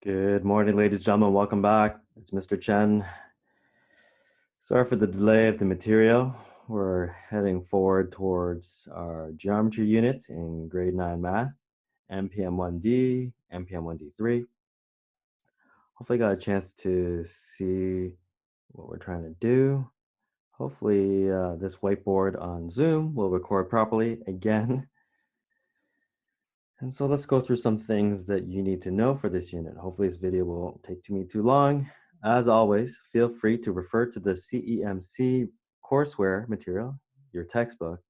Good morning, ladies and gentlemen. Welcome back. It's Mr. Chen. Sorry for the delay of the material. We're heading forward towards our geometry unit in grade 9 math, MPM1D, MPM1D3. Hopefully got a chance to see what we're trying to do. Hopefully this whiteboard on Zoom will record properly again. And so let's go through some things that you need to know for this unit. Hopefully this video won't take me too long. As always, feel free to refer to the CEMC courseware material, your textbook,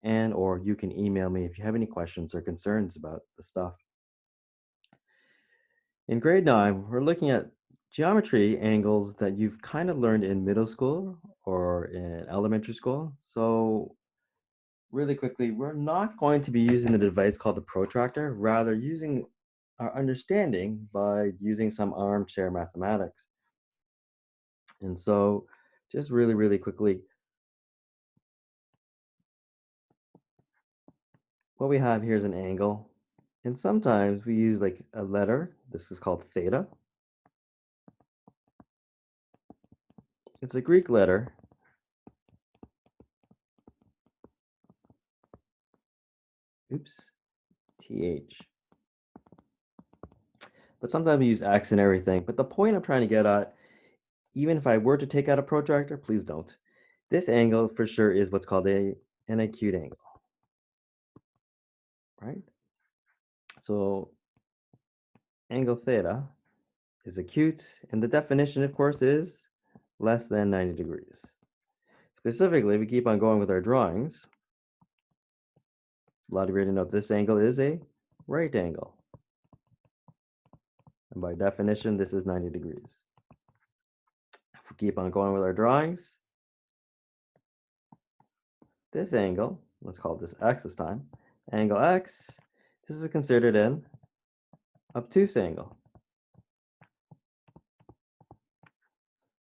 and or you can email me if you have any questions or concerns about the stuff. In grade 9, we're looking at geometry angles that you've kind of learned in middle school or in elementary school. So really quickly, we're not going to be using the device called the protractor, rather using our understanding by using some armchair mathematics. And so just really quickly, what we have here is an angle. And sometimes we use like a letter. This is called theta. It's a Greek letter. Oops, TH. But sometimes we use X and everything. But the point I'm trying to get at, even if I were to take out a protractor, please don't. This angle for sure is what's called an acute angle, right? So angle theta is acute, and the definition, of course, is less than 90 degrees. Specifically, we keep on going with our drawings. A lot of you already know this angle is a right angle. And by definition, this is 90 degrees. If we keep on going with our drawings, this angle, let's call this x this time, angle x, this is considered an obtuse angle.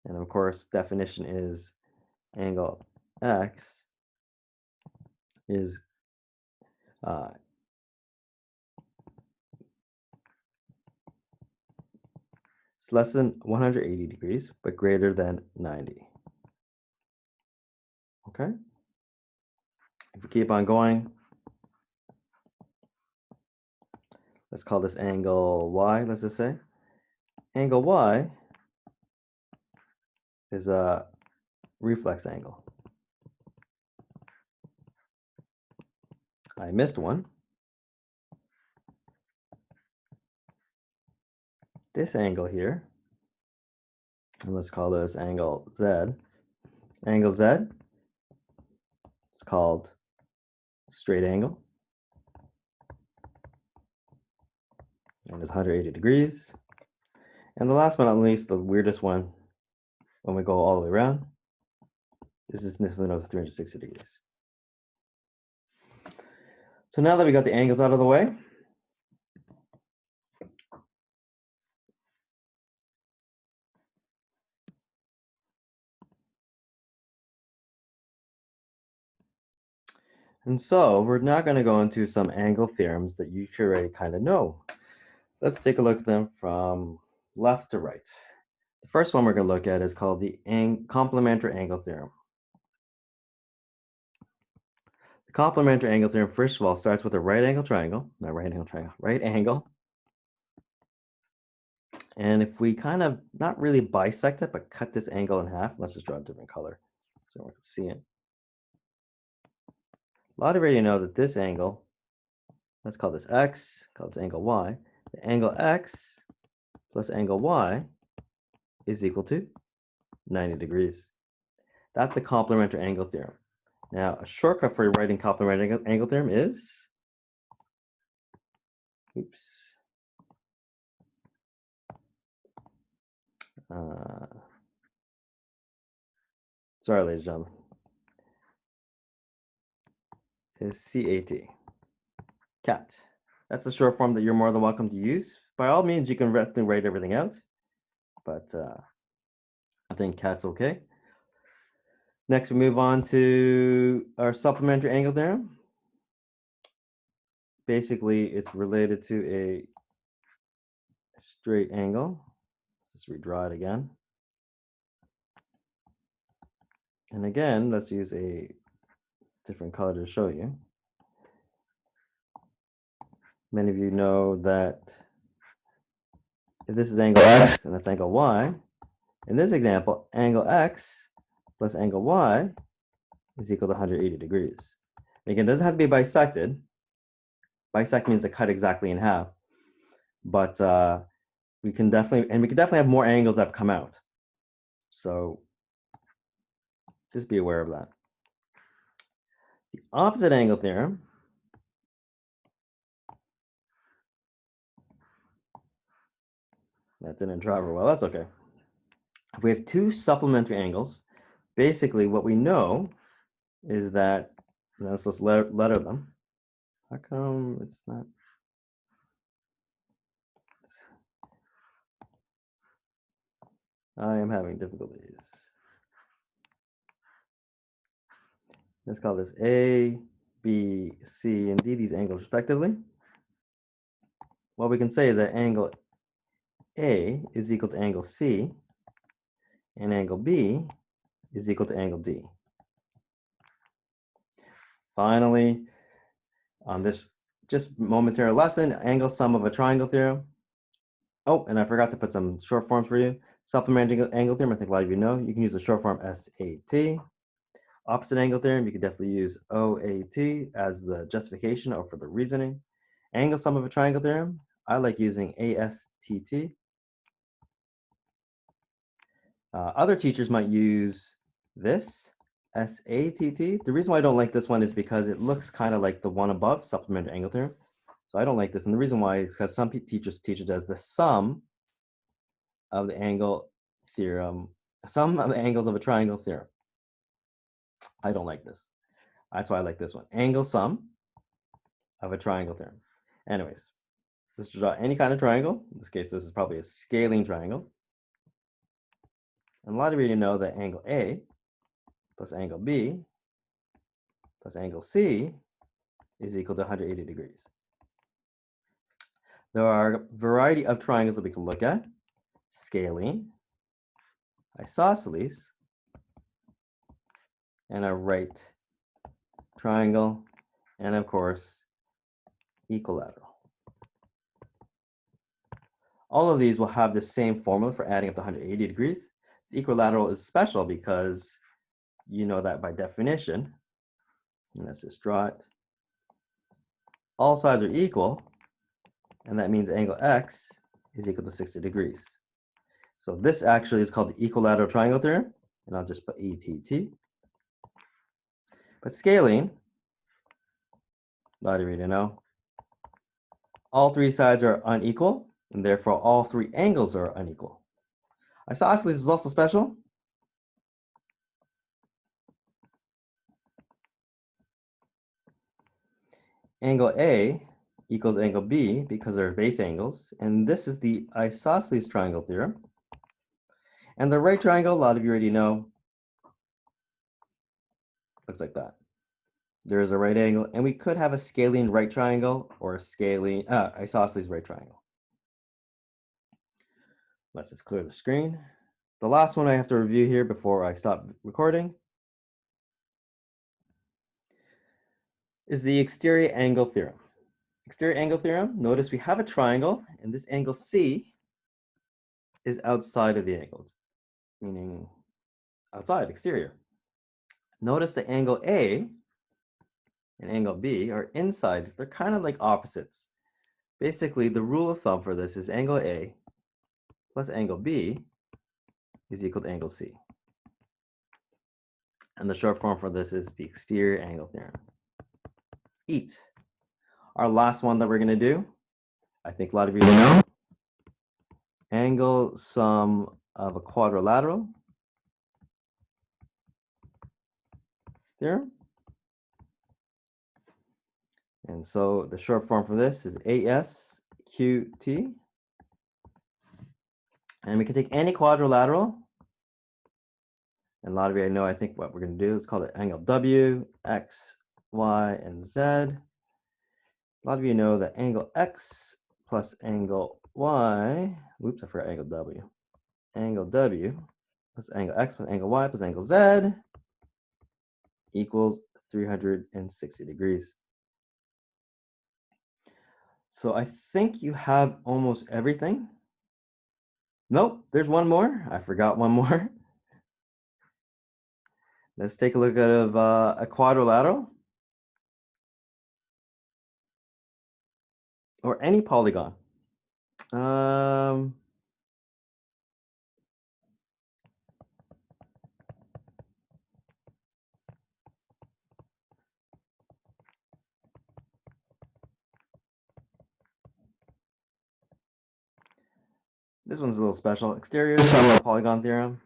And of course, definition is angle x is it's less than 180 degrees, but greater than 90. Okay? If we keep on going, let's call this angle y, let's just say. Angle y is a reflex angle. I missed one. This angle here, and let's call this angle z. Angle z is called straight angle, and it's 180 degrees. And the last but not least, the weirdest one, when we go all the way around, this is known as 360 degrees. So now that we got the angles out of the way, and so we're now going to go into some angle theorems that you should already kind of know. Let's take a look at them from left to right. The first one we're going to look at is called the complementary angle theorem. The complementary angle theorem, first of all, starts with a right angle triangle. Right angle. And if we kind of not really bisect it, but cut this angle in half, let's just draw a different color so we can see it. A lot of you already know that this angle, let's call this x, call this angle y. The angle x plus angle y is equal to 90 degrees. That's the complementary angle theorem. Now, a shortcut for writing complementary angle theorem is, sorry, ladies and gentlemen, is CAT. CAT. That's the short form that you're more than welcome to use. By all means, you can write everything out, but I think CAT's okay. Next, we move on to our supplementary angle theorem. Basically, it's related to straight angle. Let's just redraw it again. And again, let's use a different color to show you. Many of you know that if this is angle x and that's angle y, in this example, angle x plus angle y is equal to 180 degrees. And again, it doesn't have to be bisected. Bisect means to cut exactly in half. But we can definitely have more angles that come out. So just be aware of that. The opposite angle theorem that didn't draw very well. That's okay. If we have two supplementary angles, basically what we know is that, let's just letter them. How come it's not? I am having difficulties. Let's call this A, B, C, and D, these angles respectively. What we can say is that angle A is equal to angle C, and angle B is equal to angle D. Finally, on this just momentary lesson, angle sum of a triangle theorem. Oh, and I forgot to put some short forms for you. Supplementary angle theorem, I think a lot of you know. You can use the short form SAT. Opposite angle theorem, you could definitely use OAT as the justification or for the reasoning. Angle sum of a triangle theorem, I like using ASTT. Other teachers might use this, SATT. The reason why I don't like this one is because it looks kind of like the one above, supplementary angle theorem. So I don't like this. And the reason why is because some teachers teach it as the sum of the angle theorem, sum of the angles of a triangle theorem. I don't like this. That's why I like this one. Angle sum of a triangle theorem. Anyways, let's draw any kind of triangle. In this case, this is probably a scaling triangle. And a lot of you know that angle A plus angle B plus angle C is equal to 180 degrees. There are a variety of triangles that we can look at. Scaling, isosceles, and a right triangle, and of course, equilateral. All of these will have the same formula for adding up to 180 degrees. The equilateral is special because you know that by definition, and let's just draw it, all sides are equal, and that means angle x is equal to 60 degrees. So this actually is called the equilateral triangle theorem, and I'll just put ETT. But scaling, a lot of you know, all three sides are unequal, and therefore all three angles are unequal. Isosceles is also special. Angle A equals angle B because they're base angles, and this is the isosceles triangle theorem. And the right triangle, a lot of you already know, looks like that. There is a right angle, and we could have a scaling right triangle or a scaling isosceles right triangle. Let's just clear the screen. The last one I have to review here before I stop recording is the exterior angle theorem. Exterior angle theorem, notice we have a triangle, and this angle C is outside of the angles, meaning outside, exterior. Notice the angle A and angle B are inside. They're kind of like opposites. Basically, the rule of thumb for this is angle A plus angle B is equal to angle C. And the short form for this is the exterior angle theorem. EAT. Our last one that we're going to do, I think a lot of you know, angle sum of a quadrilateral theorem. And so the short form for this is ASQT. And we can take any quadrilateral. And a lot of you know, I think what we're going to do is call it angle W, X, Y, and Z. A lot of you know that angle X plus angle y, whoops, I forgot angle w. Angle w plus angle x plus angle y plus angle z equals 360 degrees. So I think you have almost everything. Nope, there's one more. I forgot one more. Let's take a look at a quadrilateral or any polygon. This one's a little special. Exterior polygon theorem.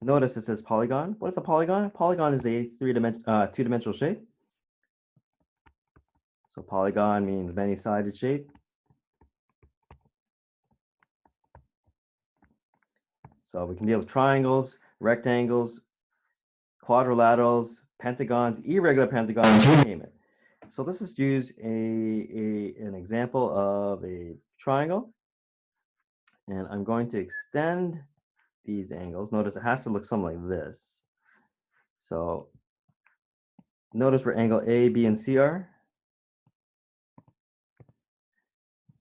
Notice it says polygon. What is a polygon? A polygon is a two-dimensional shape. So polygon means many-sided shape. So we can deal with triangles, rectangles, quadrilaterals, pentagons, irregular pentagons, you name it. So let's just use an example of a triangle. And I'm going to extend these angles. Notice it has to look something like this. So notice where angle A, B, and C are.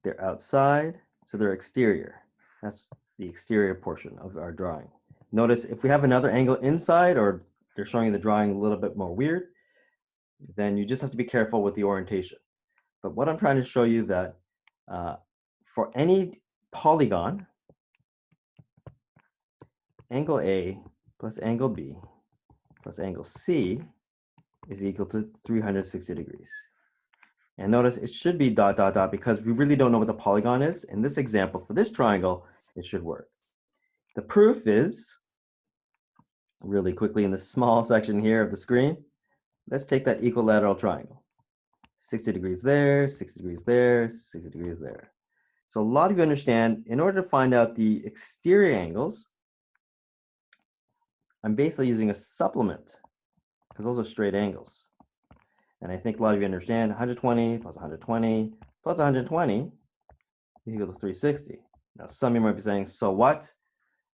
They're outside, so they're exterior. That's the exterior portion of our drawing. Notice if we have another angle inside, or they're showing the drawing a little bit more weird, then you just have to be careful with the orientation. But what I'm trying to show you that for any polygon, angle A plus angle B plus angle C is equal to 360 degrees. And notice it should be dot, dot, dot, because we really don't know what the polygon is. In this example, for this triangle, it should work. The proof is, really quickly in the small section here of the screen, let's take that equilateral triangle. 60 degrees there, 60 degrees there, 60 degrees there. So a lot of you understand, in order to find out the exterior angles, I'm basically using a supplement, because those are straight angles. And I think a lot of you understand 120 plus 120 plus 120 equals 360. Now some of you might be saying, so what?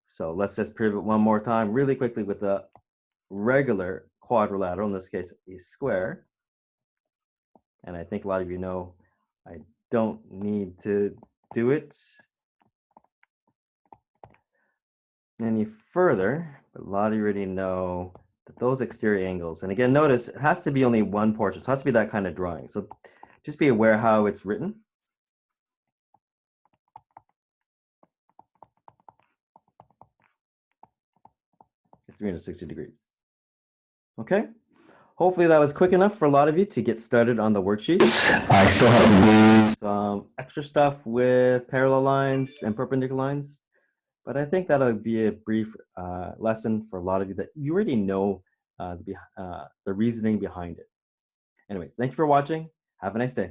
So let's just prove it one more time really quickly with a regular quadrilateral, in this case a square. And I think a lot of you know I don't need to do it any further, but a lot of you already know that those exterior angles, and again, notice it has to be only one portion, so it has to be that kind of drawing. So just be aware how it's written. It's 360 degrees. Okay, hopefully that was quick enough for a lot of you to get started on the worksheet. I still have to do some extra stuff with parallel lines and perpendicular lines, but I think that'll be a brief lesson for a lot of you that you already know the reasoning behind it. Anyways, thank you for watching. Have a nice day.